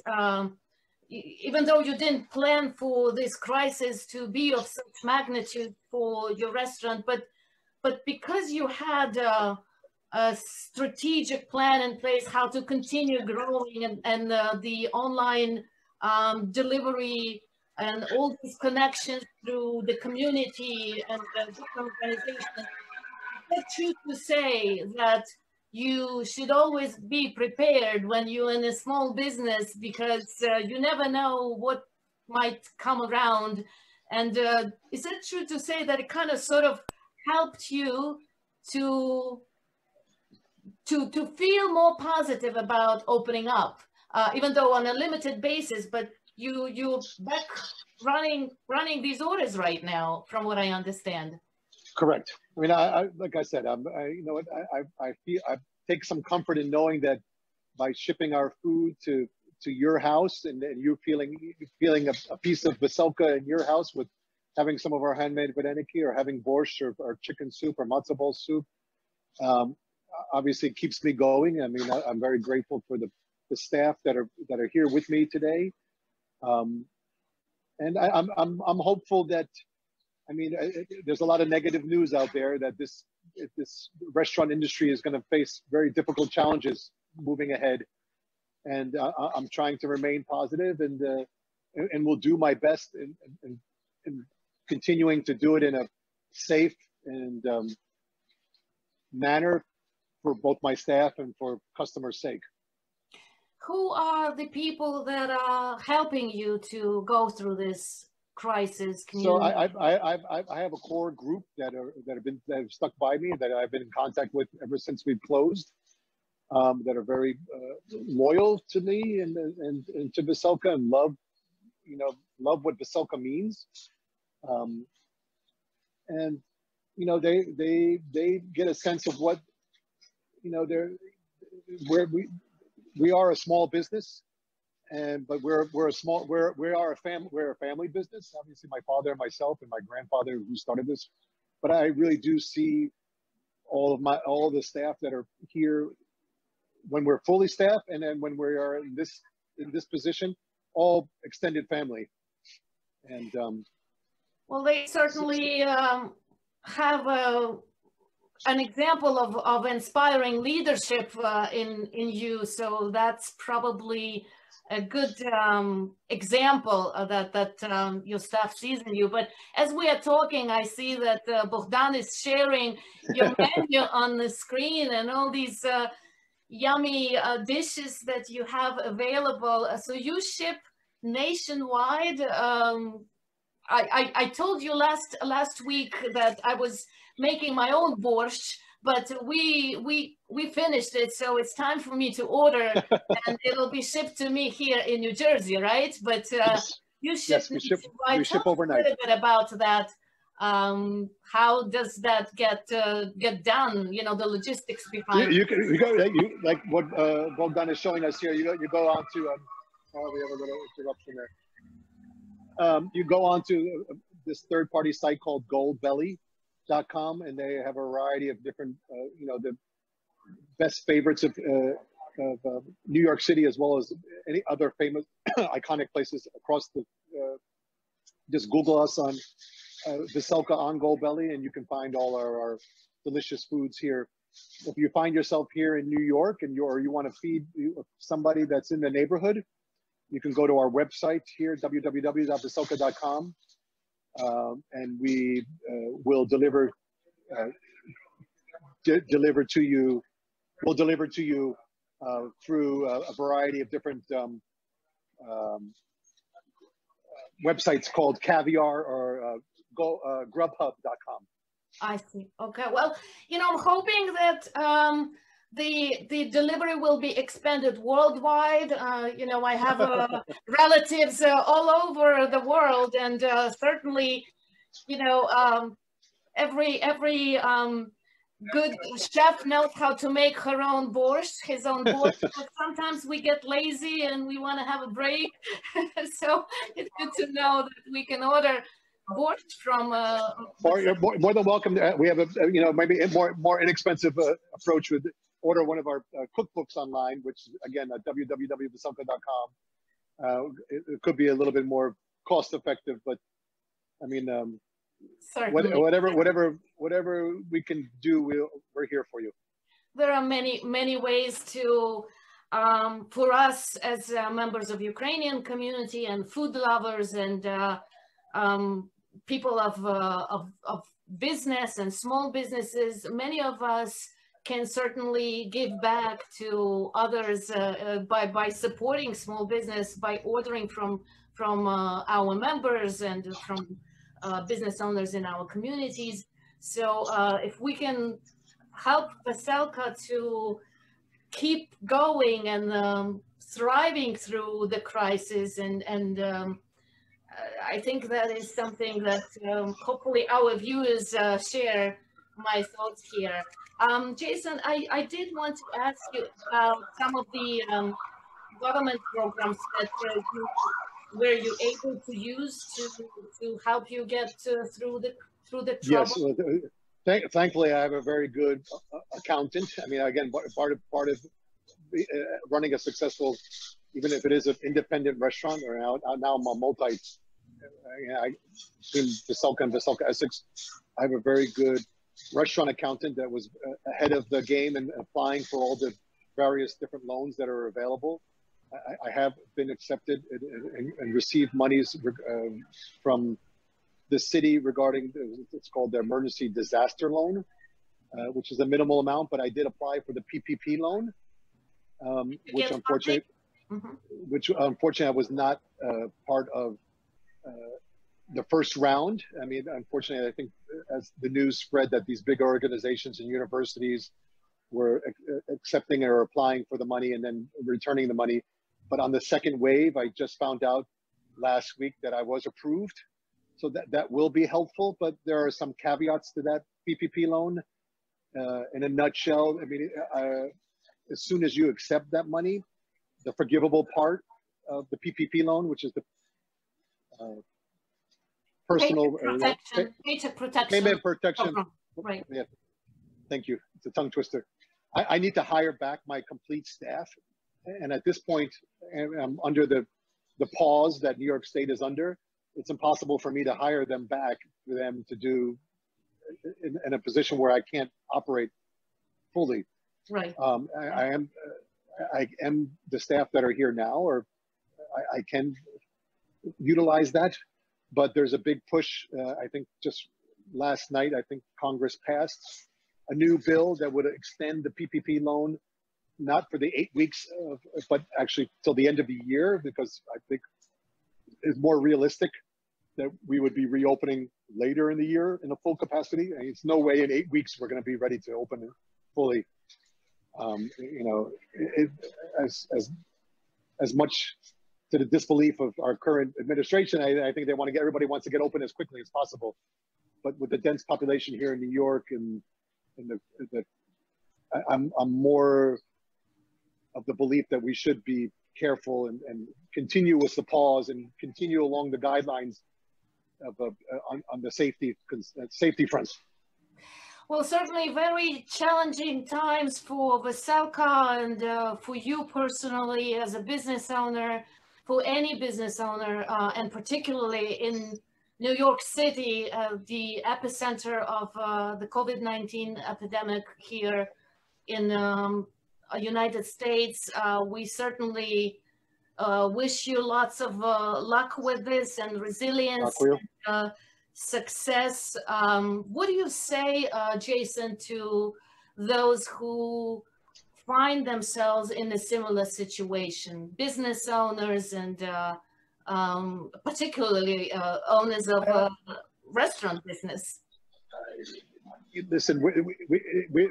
even though you didn't plan for this crisis to be of such magnitude for your restaurant, but because you had a strategic plan in place how to continue growing, and the online delivery and all these connections through the community and the different organizations, it's true to say that you should always be prepared when you're in a small business, because you never know what might come around. And is it true to say that it kind of sort of helped you to feel more positive about opening up, even though on a limited basis, but you're back running these orders right now, from what I understand? Correct. I mean, like I said, you know what, I feel, I take some comfort in knowing that by shipping our food to your house, and you feeling a piece of Veselka in your house with having some of our handmade vareniki, or having borscht, or chicken soup, or matzo ball soup, obviously it keeps me going. I mean, I'm very grateful for the staff that are here with me today, and I'm hopeful that, I mean, there's a lot of negative news out there that this restaurant industry is going to face very difficult challenges moving ahead, and I'm trying to remain positive, and will do my best in continuing to do it in a safe and manner for both my staff and for customers' sake. Who are the people that are helping you to go through this crisis? So I have a core group that have stuck by me, that I've been in contact with ever since we've closed, that are very loyal to me and to Veselka, and love what Veselka means, and you know, they get a sense of what, you know, we are a small business, but we are a family business. Obviously, my father and myself and my grandfather who started this, but I really do see all of the staff that are here when we're fully staffed, and then when we are in this position, all extended family. And well, they certainly have an example of inspiring leadership in you, so that's probably a good example that your staff sees in you. But as we are talking, I see that Bogdan is sharing your menu on the screen, and all these yummy dishes that you have available. So you ship nationwide. I told you last week that I was making my own borscht, but we finished it, so it's time for me to order, and it'll be shipped to me here in New Jersey, right? But you ship, yes, we ship overnight. A little bit about that. How does that get done? You know, the logistics behind. You go like what Bogdan is showing us here. You go on to oh, we have a little interruption there. You go on to this third-party site called goldbelly.com, and they have a variety of different, you know, the best favorites of New York City, as well as any other famous iconic places across the. Just Google us on Veselka on Goldbelly, and you can find all our delicious foods here. If you find yourself here in New York and you want to feed somebody that's in the neighborhood, you can go to our website here, www.veselka.com, and we will deliver to you. We'll deliver to you through a variety of different websites called Caviar or Grubhub.com. I see. Okay. Well, you know, I'm hoping that the delivery will be expanded worldwide. You know, I have relatives all over the world, and certainly, you know, every good chef knows how to make her own borscht, his own borscht. But sometimes we get lazy and we want to have a break. So it's good to know that we can order borscht from. You're more than welcome. We have a maybe a more inexpensive approach with order one of our cookbooks online, which again at www.veselka.com. It could be a little bit more cost effective, but I mean. Whatever we can do, we're here for you. There are many ways to, for us as members of Ukrainian community and food lovers and people of business and small businesses. Many of us can certainly give back to others by supporting small business, by ordering from our members and from business owners in our communities. So if we can help Veselka to keep going and thriving through the crisis and I think that is something that hopefully our viewers share my thoughts here. Jason, I did want to ask you about some of the government programs that were you able to use to help you get through the trouble? Yes, thankfully I have a very good accountant. I mean, again, part of running a successful, even if it is an independent restaurant, or now I'm a multi. Between Veselka and Veselka Essex, I have a very good restaurant accountant that was ahead of the game and applying for all the various different loans that are available. I have been accepted and received monies from the city regarding, it's called the emergency disaster loan, which is a minimal amount, but I did apply for the PPP loan, which unfortunately I was not part of the first round. I mean, unfortunately, I think as the news spread that these big organizations and universities were accepting or applying for the money and then returning the money. But on the second wave, I just found out last week that I was approved. So that will be helpful, but there are some caveats to that PPP loan. In a nutshell, I mean, as soon as you accept that money, the forgivable part of the PPP loan, which is the personal paycheck protection. Payment protection. Right. Yeah. Thank you. It's a tongue twister. I need to hire back my complete staff. And at this point, I'm under the pause that New York State is under. It's impossible for me to hire them back for them to do in a position where I can't operate fully. Right. I am the staff that are here now, or I can utilize that, but there's a big push. I think just last night, I think Congress passed a new bill that would extend the PPP loan, not for the 8 weeks, but actually till the end of the year, because I think it's more realistic that we would be reopening later in the year in a full capacity. And it's no way in 8 weeks we're going to be ready to open it fully. You know, as much to the disbelief of our current administration, I think everybody wants to get open as quickly as possible. But with the dense population here in New York, and I'm more of the belief that we should be careful and continue with the pause and continue along the guidelines of on the safety fronts. Well, certainly very challenging times for Veselka and for you personally as a business owner, for any business owner, and particularly in New York City, the epicenter of the COVID-19 epidemic here in United States. We certainly wish you lots of luck with this and resilience and success. What do you say, Jason, to those who find themselves in a similar situation, business owners and particularly owners of restaurant business? Listen,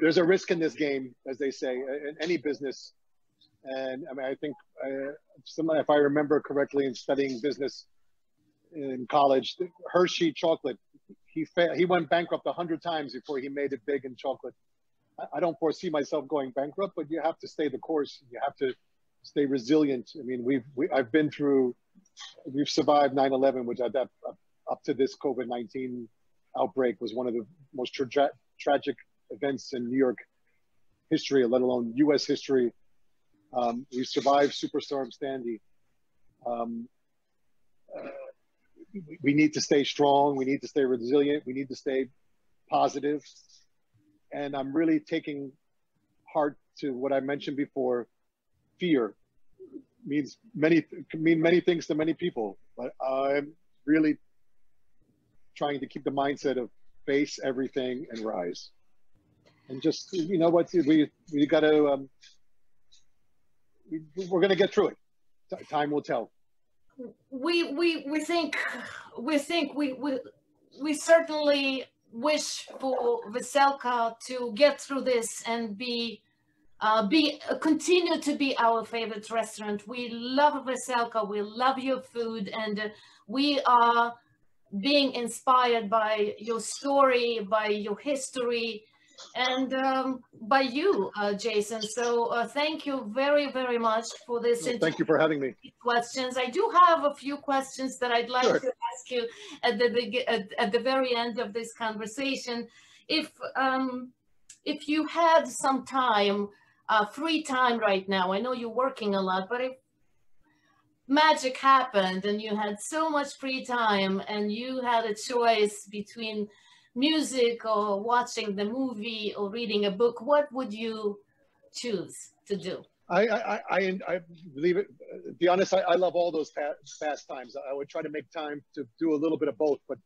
there's a risk in this game, as they say, in any business. And I mean, I think if I remember correctly in studying business in college, Hershey chocolate, he went bankrupt 100 times before he made it big in chocolate. I don't foresee myself going bankrupt, but you have to stay the course. You have to stay resilient. I mean, we've survived 9/11, which up to this COVID-19 outbreak was one of the most tragic events in New York history, let alone U.S. history. We survived Superstorm Sandy. We need to stay strong. We need to stay resilient. We need to stay positive. And I'm really taking heart to what I mentioned before. Fear can mean many things to many people, but I'm really trying to keep the mindset of face everything and rise. And just, you know what, we got to, we're going to get through it. Time will tell. We certainly wish for Veselka to get through this and be continue to be our favorite restaurant. We love Veselka, we love your food, and we are being inspired by your story, by your history, and by you, Jason. So thank you very, very much for this. Thank you for having me. Questions. I do have a few questions that I'd like to ask you at the very end of this conversation. If you had some time, free time right now, I know you're working a lot, but if magic happened and you had so much free time and you had a choice between music or watching the movie or reading a book, what would you choose to do? I believe it. To be honest, I love all those pastimes. I would try to make time to do a little bit of both, but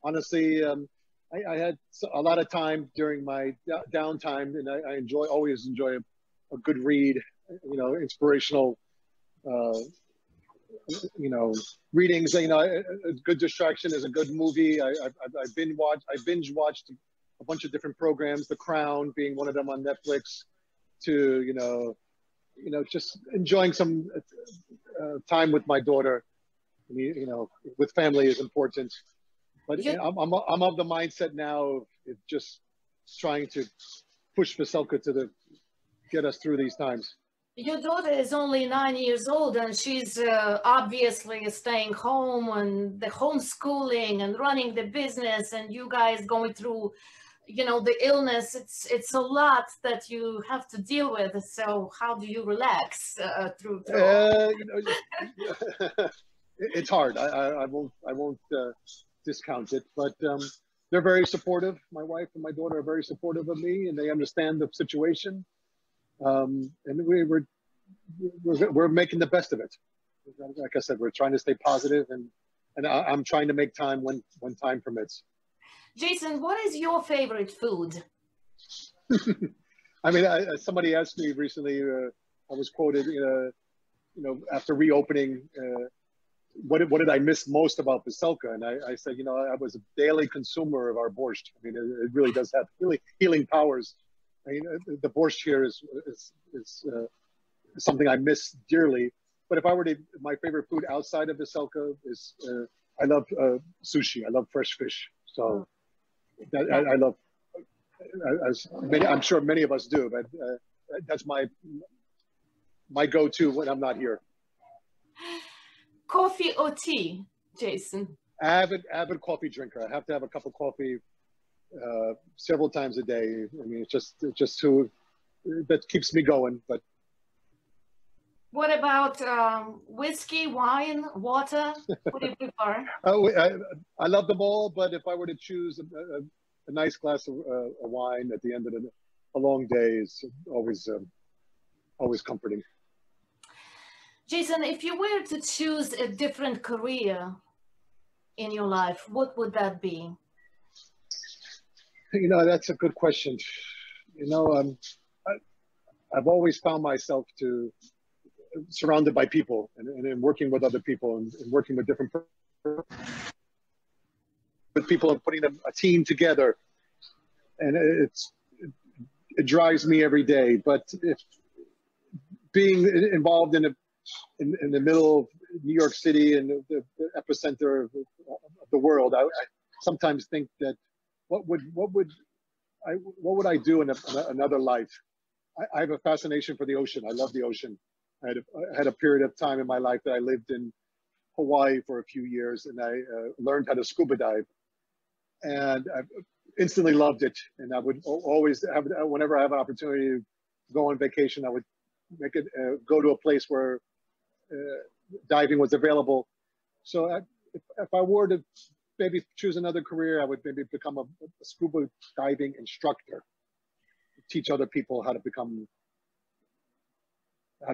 honestly, I had a lot of time during my downtime, and I always enjoy a good read, you know, inspirational, you know, readings. You know, a good distraction is a good movie. I binge watched a bunch of different programs, The Crown being one of them on Netflix, to, you know, just enjoying some time with my daughter. You know, with family is important. But yeah, I'm of the mindset now of just trying to push Veselka to get us through these times. Your daughter is only 9 years old, and she's obviously staying home, and the homeschooling and running the business, and you guys going through, you know, the illness. It's a lot that you have to deal with. So how do you relax through? You know, it's hard. I won't discount it, but they're very supportive. My wife and my daughter are very supportive of me, and they understand the situation. And we're making the best of it. Like I said, we're trying to stay positive, and I'm trying to make time when time permits. Jason, what is your favorite food? I mean, somebody asked me recently. I was quoted, you know, after reopening, what did I miss most about Veselka? And I said, you know, I was a daily consumer of our borscht. I mean, it really does have really healing powers. I mean, the borscht here is something I miss dearly. But if I were to, my favorite food outside of Veselka is, I love sushi. I love fresh fish. So I love, I'm sure many of us do, but that's my go-to when I'm not here. Coffee or tea, Jason? Avid coffee drinker. I have to have a cup of coffee several times a day. I mean, it's just who that keeps me going. But what about whiskey, wine, water? What do you prefer? I love them all, but if I were to choose a nice glass of wine at the end of a long day is always comforting. Jason, if you were to choose a different career in your life, what would that be? You know, that's a good question. You know, I've always found myself surrounded by people and working with other people and working with different people and putting a team together. And it drives me every day. But if being involved in the middle of New York City and the epicenter of the world, I sometimes think that what would I do in another life? I have a fascination for the ocean. I love the ocean. I had a period of time in my life that I lived in Hawaii for a few years, and I learned how to scuba dive, and I instantly loved it. And I would always have, whenever I have an opportunity to go on vacation, I would make it go to a place where diving was available. So if I were to maybe choose another career, I would maybe become a scuba diving instructor, teach other people how to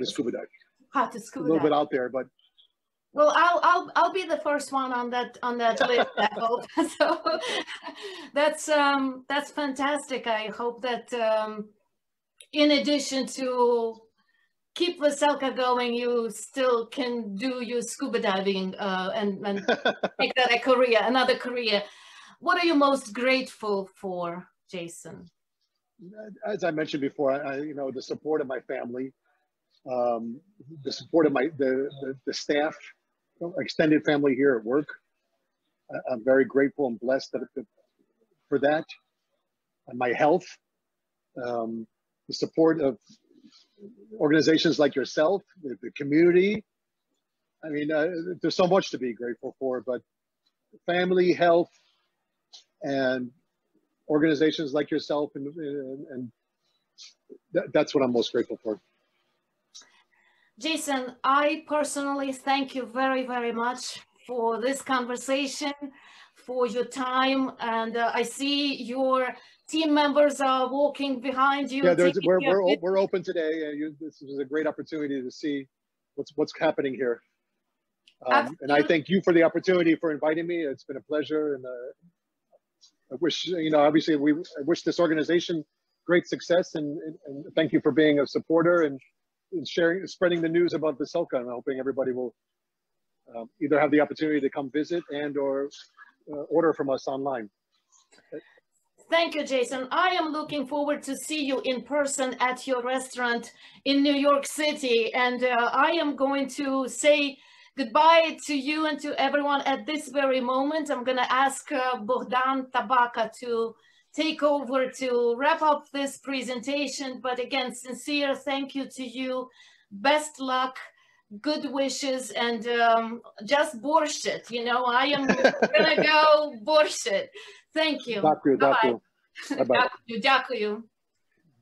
scuba dive. How to scuba dive. A little bit out there, but well, I'll be the first one on that list, I hope. So that's fantastic. I hope that in addition to keep Veselka going, you still can do your scuba diving and make that a career, another career. What are you most grateful for, Jason? as I mentioned before, the support of my family, the support of the staff, extended family here at work. I'm very grateful and blessed for that. And my health, the support of organizations like yourself, the community. I mean, there's so much to be grateful for, but family, health, and organizations like yourself, and that's what I'm most grateful for. Jason, I personally thank you very, very much for this conversation, for your time, and I see your team members are walking behind you. Yeah, we're open today. This is a great opportunity to see what's happening here. And I thank you for the opportunity for inviting me. It's been a pleasure, and I wish, obviously, I wish this organization great success, and thank you for being a supporter and spreading the news about Veselka. I'm hoping everybody will either have the opportunity to come visit or order from us online. Thank you, Jason. I am looking forward to see you in person at your restaurant in New York City, and I am going to say goodbye to you and to everyone at this very moment. I'm going to ask Bogdan Tabaka to take over to wrap up this presentation. But again, sincere thank you to you. Best luck, good wishes, and just borscht it. I am going to go borscht it. Thank you. Bye-bye. Дякую.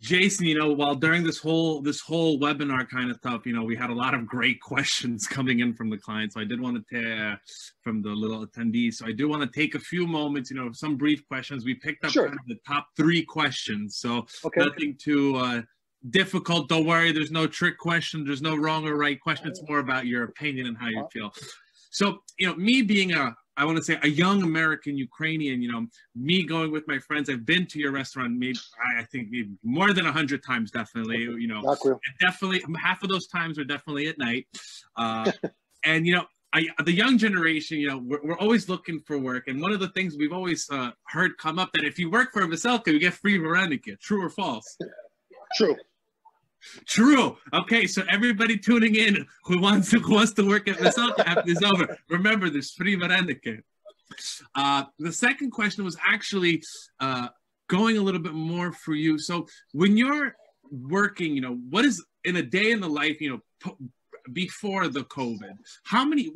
Jason, while during this whole webinar kind of stuff, we had a lot of great questions coming in from the clients. So I did want to from the little attendees. So I do want to take a few moments, some brief questions. We picked up kind of the top 3 questions. So nothing too difficult. Don't worry. There's no trick question. There's no wrong or right question. It's more about your opinion and how you feel. So, me being I want to say a young American Ukrainian, me going with my friends, I've been to your restaurant, maybe, I think maybe more than 100 times, definitely, definitely half of those times are definitely at night. And, the young generation, we're always looking for work. And one of the things we've always heard come up that if you work for Veselka, you get free varenyky. True or false? True. True. Okay, so everybody tuning in who wants to work at Veselka after this is over, remember there's free varenyky. The second question was actually going a little bit more for you. So when you're working, what is in a day in the life, before the COVID? How many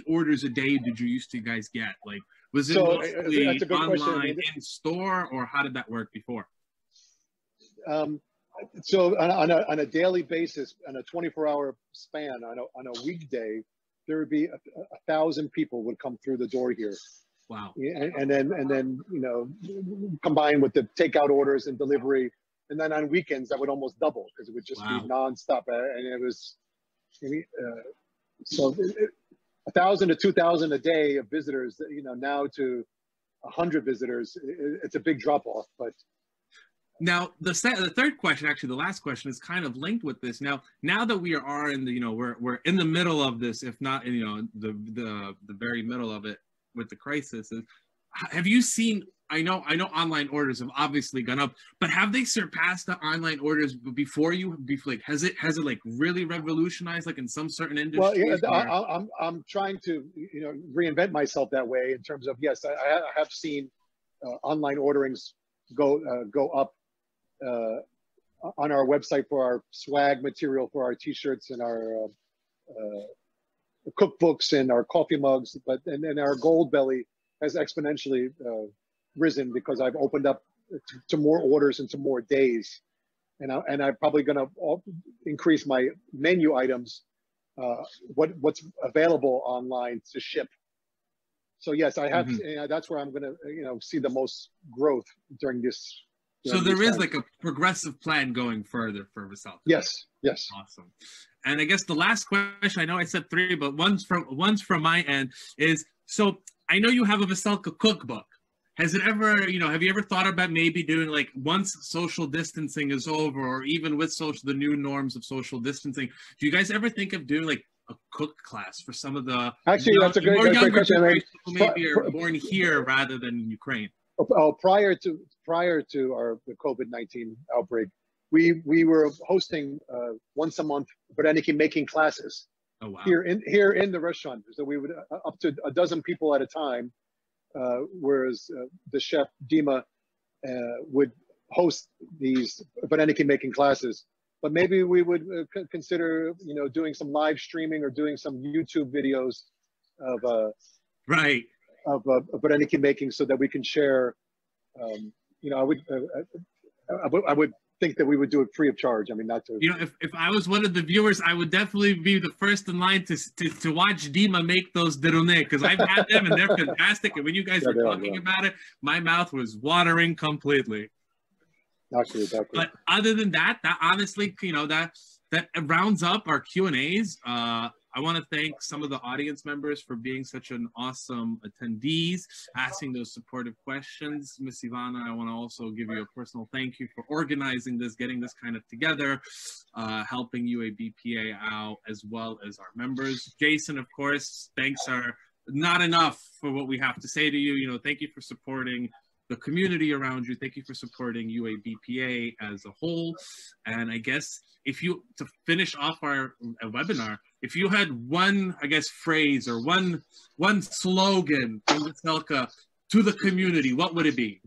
orders a day did you used to guys get? Like, was it mostly online, in store, or how did that work before? So on a daily basis, on a 24-hour span, on a weekday, there would be 1,000 people would come through the door here. Wow. And then combined with the takeout orders and delivery, and then on weekends that would almost double because it would just be nonstop. And it was so 1,000 to 2,000 a day of visitors. Now to 100 visitors, it's a big drop off, but. Now, the third question, actually, the last question is kind of linked with this. Now that we are in the, we're in the middle of this, if not, the very middle of it with the crisis. Have you seen? I know online orders have obviously gone up, but have they surpassed the online orders before you? Like, has it like really revolutionized, like in some certain industries? Well, I'm trying to reinvent myself that way in terms of yes, I have seen online orderings go up. On our website for our swag material, for our T-shirts and our cookbooks and our coffee mugs, and then our gold belly has exponentially risen because I've opened up to more orders and to more days, and I'm probably going to increase my menu items, what's available online to ship. So yes, I have. That's where I'm going to see the most growth during this. So there is like a progressive plan going further for Veselka. Yes. Awesome. And I guess the last question, I know I said 3, but one's from my end is, so I know you have a Veselka cookbook. Has it ever, have you ever thought about maybe doing like once social distancing is over, or even with the new norms of social distancing, do you guys ever think of doing like a cook class for some of the that's a great question. Who maybe are born here rather than in Ukraine? Prior to prior to the COVID-19 outbreak, we were hosting once a month Vareniki making classes. Oh, wow. Here in the restaurant. So we would up to a dozen people at a time, whereas the chef Dima would host these Vareniki making classes. But maybe we would consider, doing some live streaming or doing some YouTube videos of right of Vareniki making, so that we can share. I would think that we would do it free of charge. I mean, not to. If I was one of the viewers, I would definitely be the first in line to watch Dima make those derone, because I've had them and they're fantastic. And when you guys were talking about it, my mouth was watering completely. Exactly. But other than that, honestly, that rounds up our Q&As. I want to thank some of the audience members for being such an awesome attendees, asking those supportive questions. Miss Ivana, I want to also give you a personal thank you for organizing this, getting this kind of together, helping UABPA out, as well as our members. Jason, of course, thanks are not enough for what we have to say to you. Thank you for supporting the community around you. Thank you for supporting UABPA as a whole. And I guess to finish off our webinar, if you had one, phrase or one slogan from Veselka to the community, what would it be?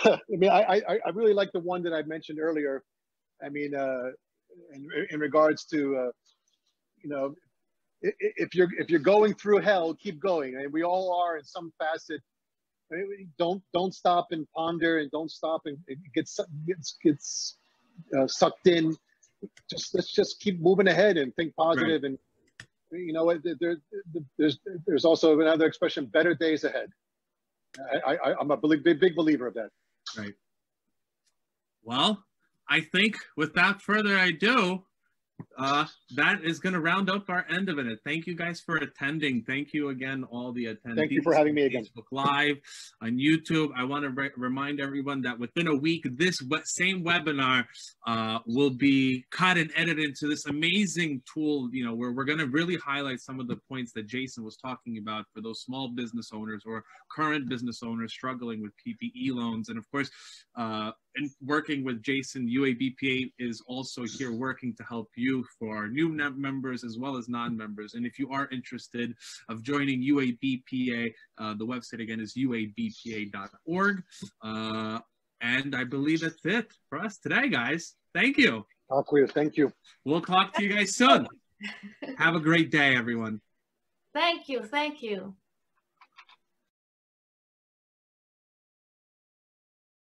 I mean, I really like the one that I mentioned earlier. I mean, in regards to, if you're going through hell, keep going. I mean, we all are in some facet. Don't stop and ponder, and don't stop and get sucked in. Let's just keep moving ahead and think positive. Right. And there's also another expression: better days ahead. I'm a big believer of that. Right. Well, I think without further ado, that is going to round up our end of it. Thank you guys for attending. Thank you again, all the attendees. Thank you for having me again. Facebook Live, on YouTube. I want to remind everyone that within a week, this same webinar will be cut and edited into this amazing tool, where we're going to really highlight some of the points that Jason was talking about for those small business owners or current business owners struggling with PPE loans. And of course, and working with Jason, UABPA is also here working to help you for our new members as well as non-members. And if you are interested of joining UABPA, the website again is uabpa.org. And I believe that's it for us today, guys. Thank you. All clear. Thank you. We'll talk to you guys soon. Have a great day, everyone. Thank you. Thank you.